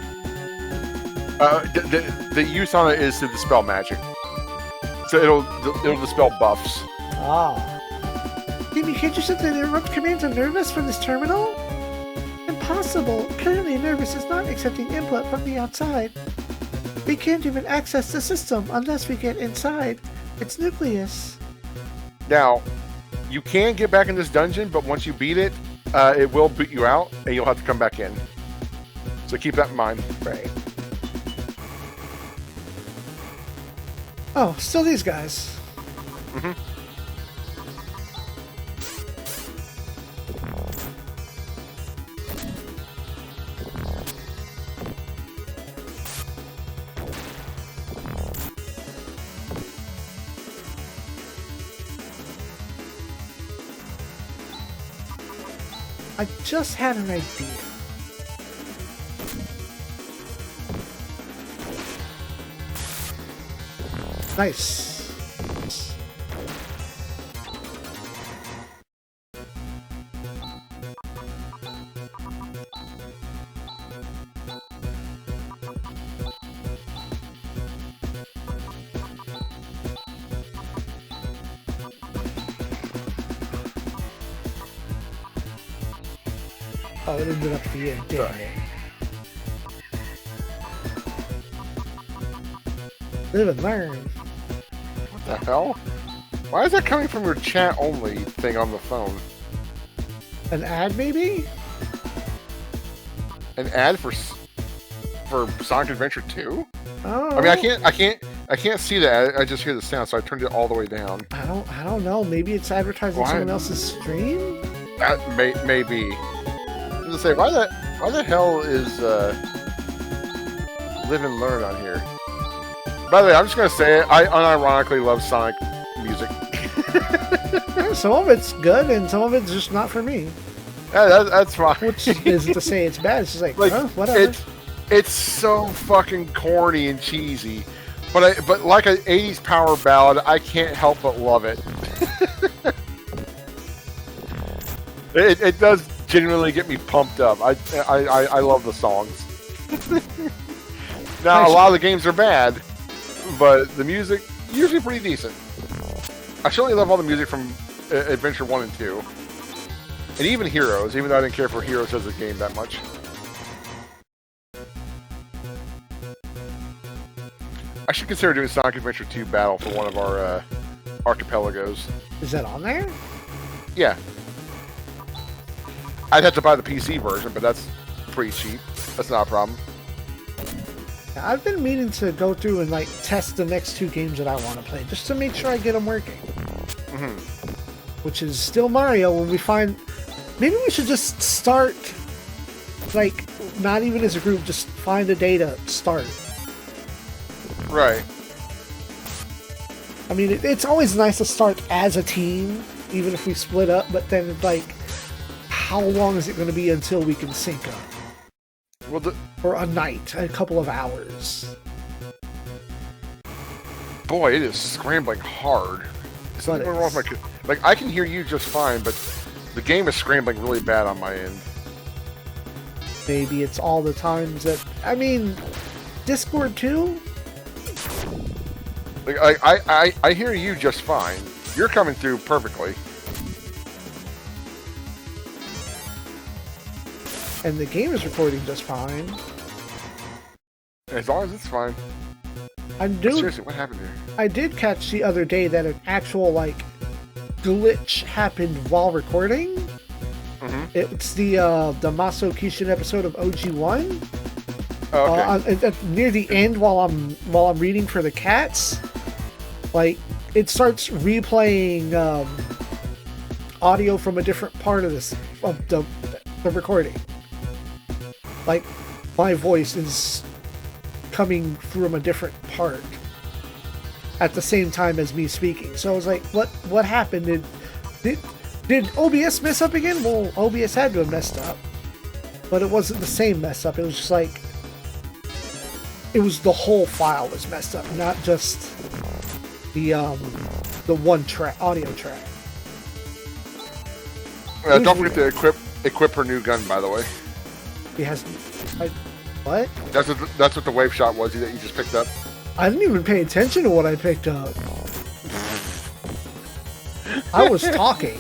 the use on it is to dispel magic. So it'll dispel buffs. Did you hear just that the interrupt commands are nervous from this terminal? Impossible. Currently, nervous is not accepting input from the outside. We can't even access the system unless we get inside. It's Nucleus. Now, you can get back in this dungeon, but once you beat it, it will boot you out, and you'll have to come back in. So keep that in mind. Right. Oh, still these guys. Mm-hmm. I just had an idea. Nice. Oh, it ended up the end, didn't it? Live and learn. What the hell? Why is that coming from your chat only thing on the phone? An ad, maybe? An ad for Sonic Adventure 2? Oh. I mean, I can't see that. I just hear the sound, so I turned it all the way down. I don't know. Maybe it's advertising someone else's stream. That may be. I was gonna say, why the hell is Live and Learn on here? By the way, I'm just gonna say it. I unironically love Sonic music. Some of it's good, and some of it's just not for me. Yeah, that's fine. Which isn't to say it's bad. It's just like whatever. It's so fucking corny and cheesy, but like an '80s power ballad, I can't help but love it. It does genuinely get me pumped up. I love the songs. Now, a lot of the games are bad, but the music usually pretty decent. I certainly love all the music from Adventure 1 and 2. And even Heroes, even though I didn't care for Heroes as a game that much. I should consider doing Sonic Adventure 2 Battle for one of our archipelagos. Is that on there? Yeah. I'd have to buy the PC version, but that's pretty cheap. That's not a problem. I've been meaning to go through and like test the next two games that I want to play, just to make sure I get them working. Mm-hmm. Which is still Mario. When we find, maybe we should just start, like, not even as a group, just find a day to start. Right. I mean, it's always nice to start as a team, even if we split up. But then, like, how long is it going to be until we can sync up? Well, or a night, a couple of hours. Boy, it is scrambling hard. Something wrong with my, like, I can hear you just fine, but the game is scrambling really bad on my end. Maybe it's all the times that, I mean, Discord too? Like, I hear you just fine. You're coming through perfectly. And the game is recording just fine. As long as it's fine. Seriously, what happened here? I did catch the other day that an actual, like, glitch happened while recording. Mm-hmm. It's the Maso Kishin episode of OG1. Oh, okay. Near the end, while I'm reading for the cats, like, it starts replaying audio from a different part of the recording. Like, my voice is coming from a different part at the same time as me speaking. So I was like, what happened? Did OBS mess up again? Well, OBS had to have messed up. But it wasn't the same mess up. It was just like, it was the whole file was messed up, not just the one track, audio track. Don't forget to equip her new gun, by the way. He has... what? That's what the wave shot was that you just picked up. I didn't even pay attention to what I picked up. I was talking.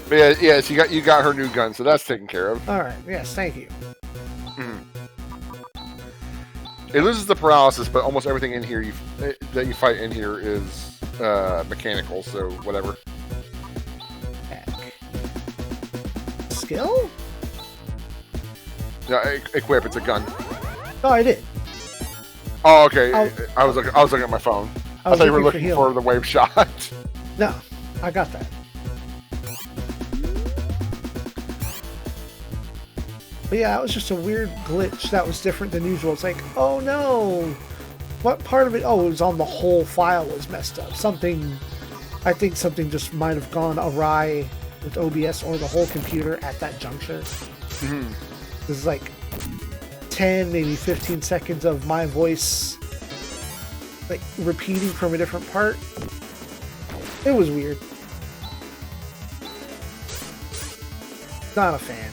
But yes, you got her new gun, so that's taken care of. All right. Yes, thank you. It loses the paralysis, but almost everything in here that you fight in here is mechanical, so whatever. Heck. Skill? Yeah, equip. It's a gun. Oh, I did. Oh, okay. I was looking at my phone. I thought you were looking for the wave shot. No, I got that. But yeah, it was just a weird glitch that was different than usual. It's like, oh no, what part of it? Oh, it was on the whole file was messed up. I think something just might have gone awry with OBS or the whole computer at that juncture. Mm-hmm. This is like 10, maybe 15 seconds of my voice like repeating from a different part. It was weird. Not a fan.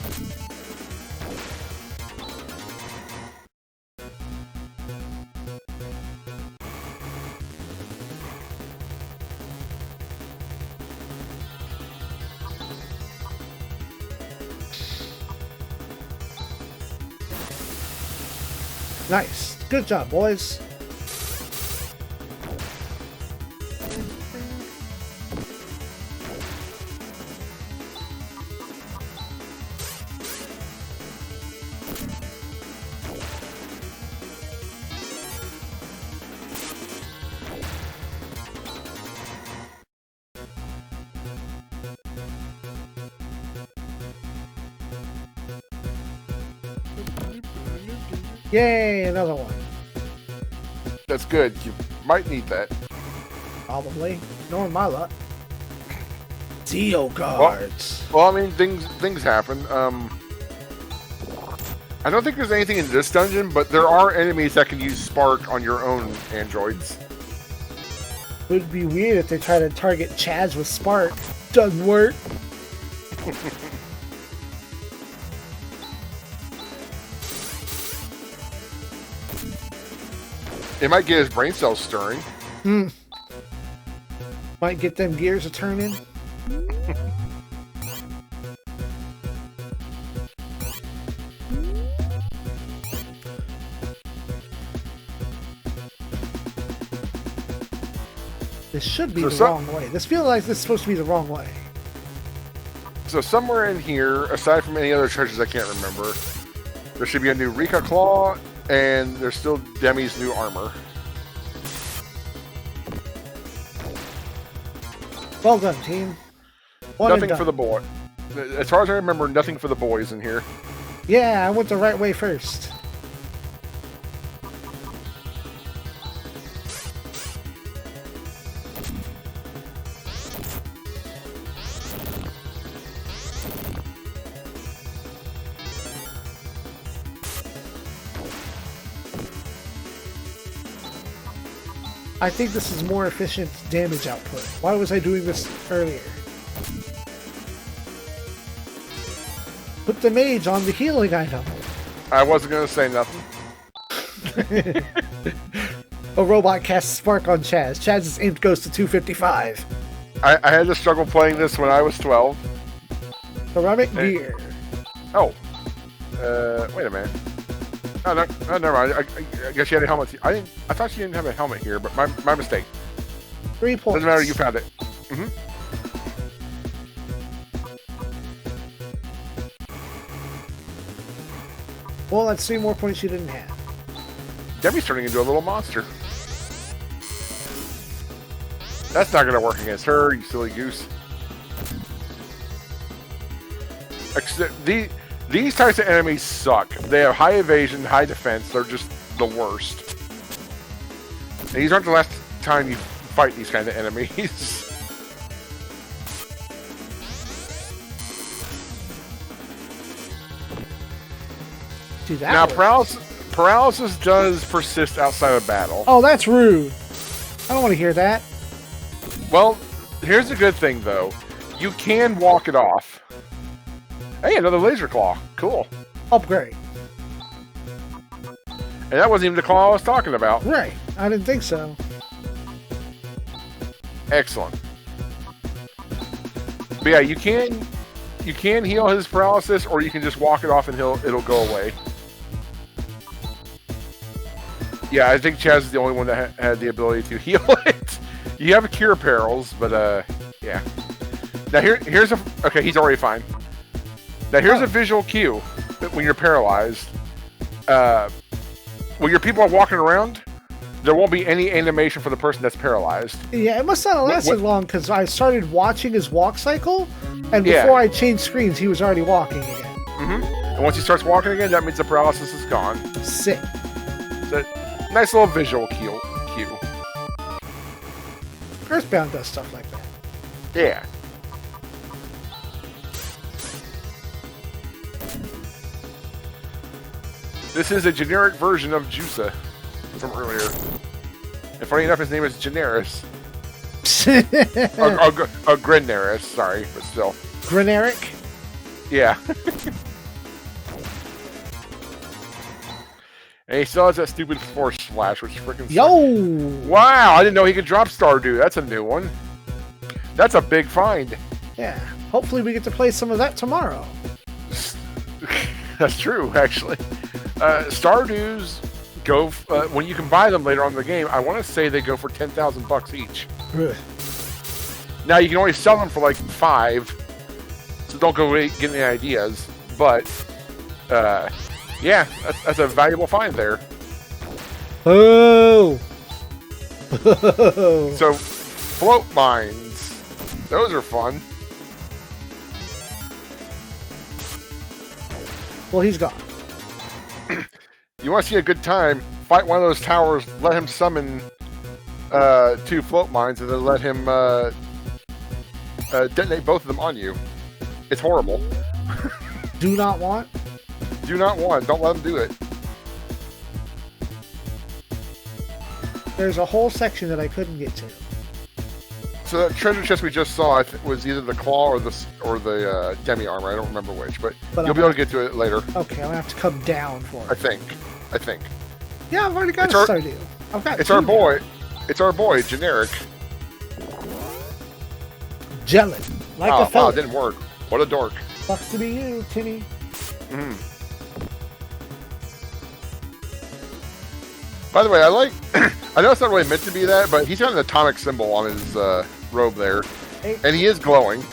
Nice. Good job, boys. Yay, another one. That's good. You might need that. Probably. Knowing my luck. Dio guards. Well, I mean, things happen. I don't think there's anything in this dungeon, but there are enemies that can use Spark on your own androids. It would be weird if they try to target Chaz with Spark. Doesn't work. It might get his brain cells stirring. Might get them gears a turning. This should be the wrong way. This feels like this is supposed to be the wrong way. So somewhere in here, aside from any other treasures I can't remember, there should be a new Rika Claw, and there's still Demi's new armor. Well done, team. Nothing for the boy. As far as I remember, nothing for the boys in here. Yeah, I went the right way first. I think this is more efficient damage output. Why was I doing this earlier? Put the mage on the healing item. I wasn't going to say nothing. A robot casts Spark on Chaz. Chaz's imp goes to 255. I had to struggle playing this when I was 12. Ceramic gear. Oh. Wait a minute. Oh, no, never mind. I guess she had a helmet. I thought she didn't have a helmet here, but my mistake. 3 points. Doesn't matter. You found it. Mm-hmm. Well, that's 3 more points you didn't have. Demi's turning into a little monster. That's not going to work against her, you silly goose. These types of enemies suck. They have high evasion, high defense. They're just the worst. And these aren't the last time you fight these kind of enemies. Dude, that now, paralysis does persist outside of battle. Oh, that's rude. I don't want to hear that. Well, here's the good thing, though. You can walk it off. Hey, another laser claw. Cool. Upgrade. And that wasn't even the claw I was talking about. Right. I didn't think so. Excellent. But yeah, you can heal his paralysis, or you can just walk it off and it'll go away. Yeah, I think Chaz is the only one that had the ability to heal it. You have a cure perils, but yeah. Now here's a okay. He's already fine. Now here's a visual cue when you're paralyzed. When your people are walking around, there won't be any animation for the person that's paralyzed. Yeah, it must not have lasted long because I started watching his walk cycle, and before I changed screens, he was already walking again. And once he starts walking again, that means the paralysis is gone. Sick. So, nice little visual cue. Earthbound does stuff like that. Yeah. This is a generic version of Jusa from earlier. And funny enough, his name is Generis. or Grenaris, sorry, but still. Greneric? Yeah. And he still has that stupid Force Slash, which freaking sucks. Yo! Wow, I didn't know he could drop Stardew. That's a new one. That's a big find. Yeah. Hopefully we get to play some of that tomorrow. That's true, actually. Stardews go when you can buy them later on in the game. I want to say they go for $10,000 each. Ugh. Now you can only sell them for like 5, so don't go get any ideas. But yeah, that's a valuable find there. Oh. So float mines, those are fun. Well, he's gone. You want to see a good time? Fight one of those towers. Let him summon 2 float mines, and then let him detonate both of them on you. It's horrible. Do not want? Do not want. Don't let him do it. There's a whole section that I couldn't get to. So that treasure chest we just saw, I think, was either the claw or the demi armor. I don't remember which, but you'll be able to get to it later. Okay, I'm gonna have to come down for it. I think. Yeah, I've already got a Stardew. I've got. It's our boy. It's our boy, generic. Gelid, like a fella. Wow, it didn't work. What a dork. Sucks to be you, Tinny. By the way, I like. I know it's not really meant to be that, but he's got an atomic symbol on his robe there, and he is glowing.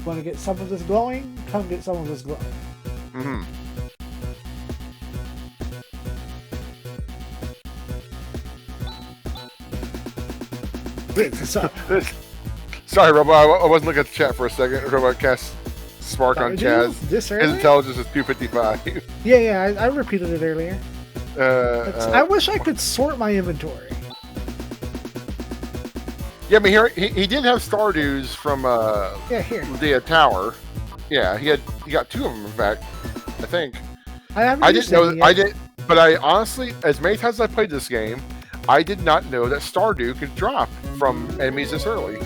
Want to get some of this glowing? Come get some of this glowing. What's up? Sorry, Robo. I wasn't looking at the chat for a second. Robo cast Spark on Chaz. His intelligence is 255. Yeah, I repeated it earlier. I wish I could sort my inventory. Yeah, I mean, here he did have Stardews from here. the tower. Yeah, he got 2 of them, in fact. I think. I didn't know that. I did, but I honestly, as many times as I played this game, I did not know that Stardew could drop from enemies this early.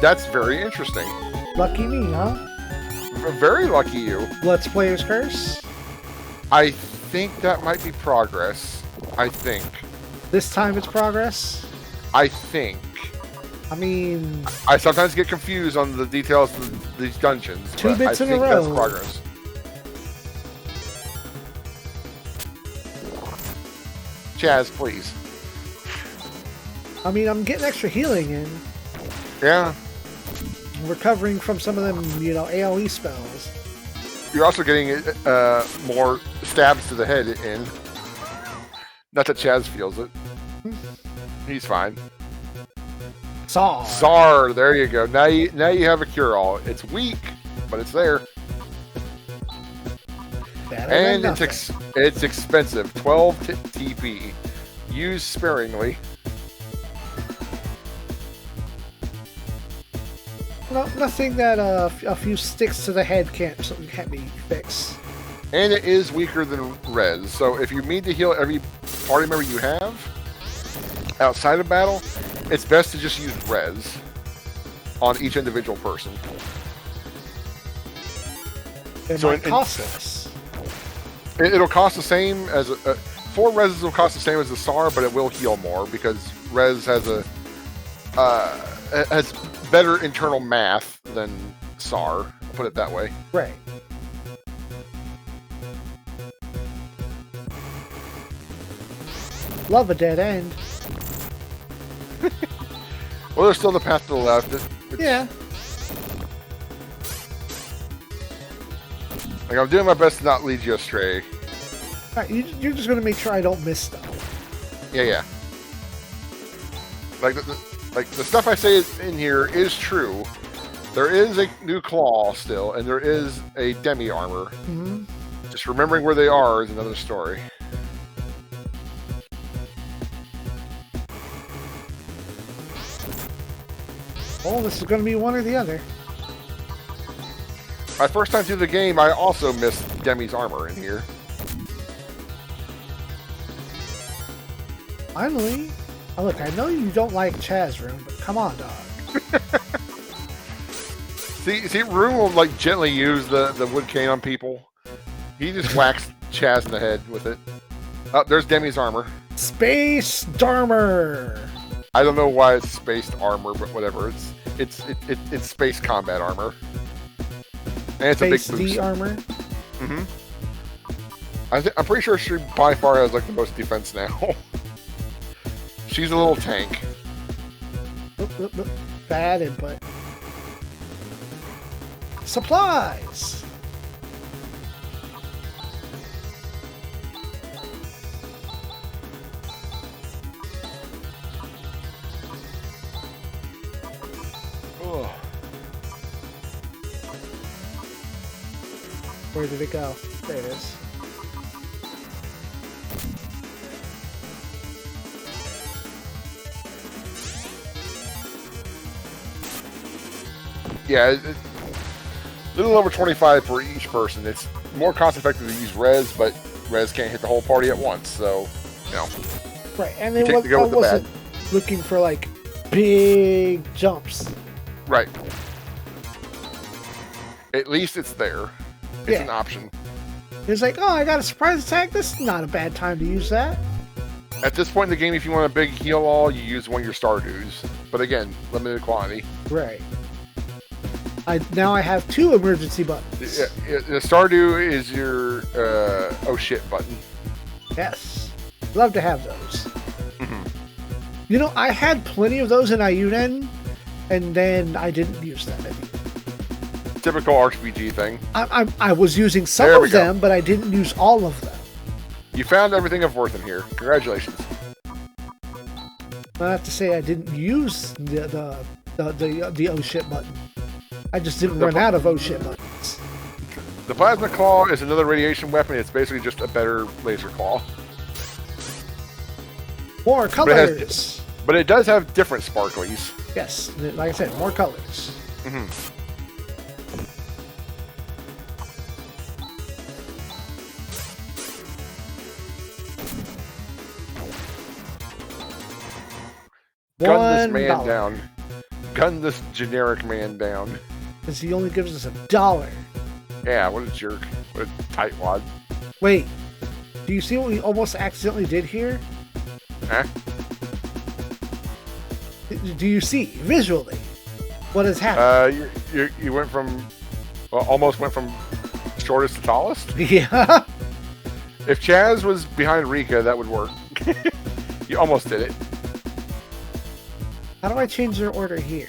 That's very interesting. Lucky me, huh? Very lucky you. Let's Player's Curse? I think that might be progress. I think. This time it's progress? I think. I mean... I sometimes get confused on the details of these dungeons. 2 bits in a row. I think that's progress. Chaz, please. I mean, I'm getting extra healing in. Yeah. Recovering from some of them, AoE spells. You're also getting more stabs to the head in. Not that Chaz feels it. He's fine. Sar, there you go. Now you have a cure-all. It's weak, but it's there. And it's expensive. 12 TP. Use sparingly. No, nothing that a few sticks to the head can't be fixed. And it is weaker than res. So if you need to heal every party member you have outside of battle, it's best to just use res on each individual person. It costs less. It'll cost the same as 4 reses will cost the same as the SAR, but it will heal more because res has has better internal math than SAR. I'll put it that way. Right. Love a dead end. Well, there's still the path to the left. Yeah. Like, I'm doing my best to not lead you astray. Right, you're just going to make sure I don't miss stuff. Yeah. Like, the stuff I say is in here is true. There is a new claw still, and there is a demi armor. Mm-hmm. Just remembering where they are is another story. Oh, this is going to be one or the other. My first time through the game, I also missed Demi's armor in here. Finally. Oh, look, I know you don't like Chaz Room, but come on, dog. See, Rune will like gently use the wood cane on people. He just whacks Chaz in the head with it. Oh, there's Demi's armor. Space Darmer. I don't know why it's spaced armor, but whatever. It's space combat armor. And it's Space a big boost. D armor. Mm-hmm. I'm pretty sure she by far has like the most defense now. She's a little tank. Oop. Bad input. Supplies. Oh. Where did it go? There it is. Yeah, a little over 25 for each person. It's more cost effective to use res, but res can't hit the whole party at once, so, you know. Right, and it I wasn't looking for, like, big jumps. Right. At least it's there. It's an option. It's like, oh, I got a surprise attack. This is not a bad time to use that. At this point in the game, if you want a big heal all, you use one of your Stardews. But again, limited quantity. Right. Now I have 2 emergency buttons. The Stardew is your oh shit button. Yes. Love to have those. Mm-hmm. You know, I had plenty of those in Ayuden, and then I didn't use them anymore. Typical RPG thing. I was using some of them, but I didn't use all of them. You found everything of worth in here. Congratulations. I have to say I didn't use the oh shit button. I just didn't run out of oh shit buttons. The Plasma Claw is another radiation weapon. It's basically just a better laser claw. More colors. But it does have different sparklies. Yes, like I said, more colors. Mm-hmm. Gun this man down. Gun this generic man down. Because he only gives us $1. Yeah, what a jerk. What a tightwad. Wait. Do you see what we almost accidentally did here? Huh? Do you see, visually, what has happened? You went from... Well, almost went from shortest to tallest? Yeah. If Chaz was behind Rika, that would work. You almost did it. How do I change their order here?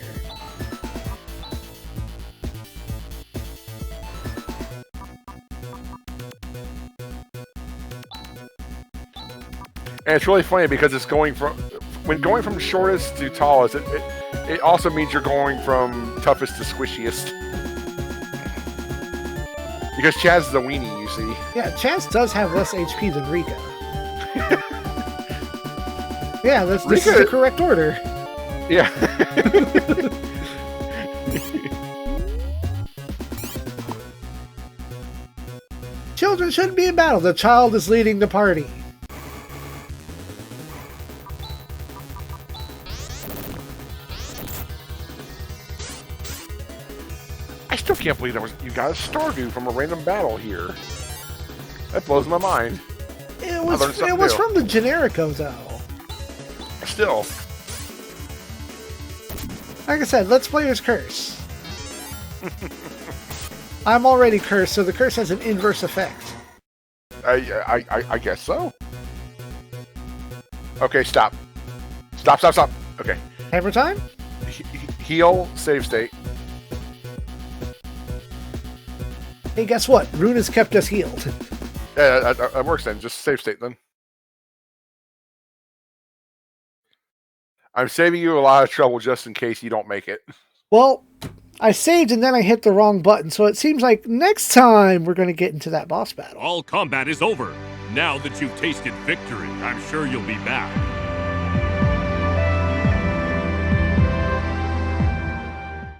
And it's really funny because it's going from... When going from shortest to tallest, it also means you're going from toughest to squishiest. Because Chaz is a weenie, you see. Yeah, Chaz does have less HP than Rika. Yeah, this is the correct order. Yeah. Children shouldn't be in battle. The child is leading the party. I still can't believe you got a Stardew from a random battle here. That blows my mind. It was from the Generico, though. Still. Like I said, Let's Player's Curse. I'm already cursed, so the curse has an inverse effect. I guess so. Okay, stop. Stop. Okay. Hammer time? Heal, save state. Hey, guess what? Rune has kept us healed. Yeah, that works then. Just save state then. I'm saving you a lot of trouble just in case you don't make it. Well, I saved and then I hit the wrong button, so it seems like next time we're going to get into that boss battle. All combat is over. Now that you've tasted victory, I'm sure you'll be back.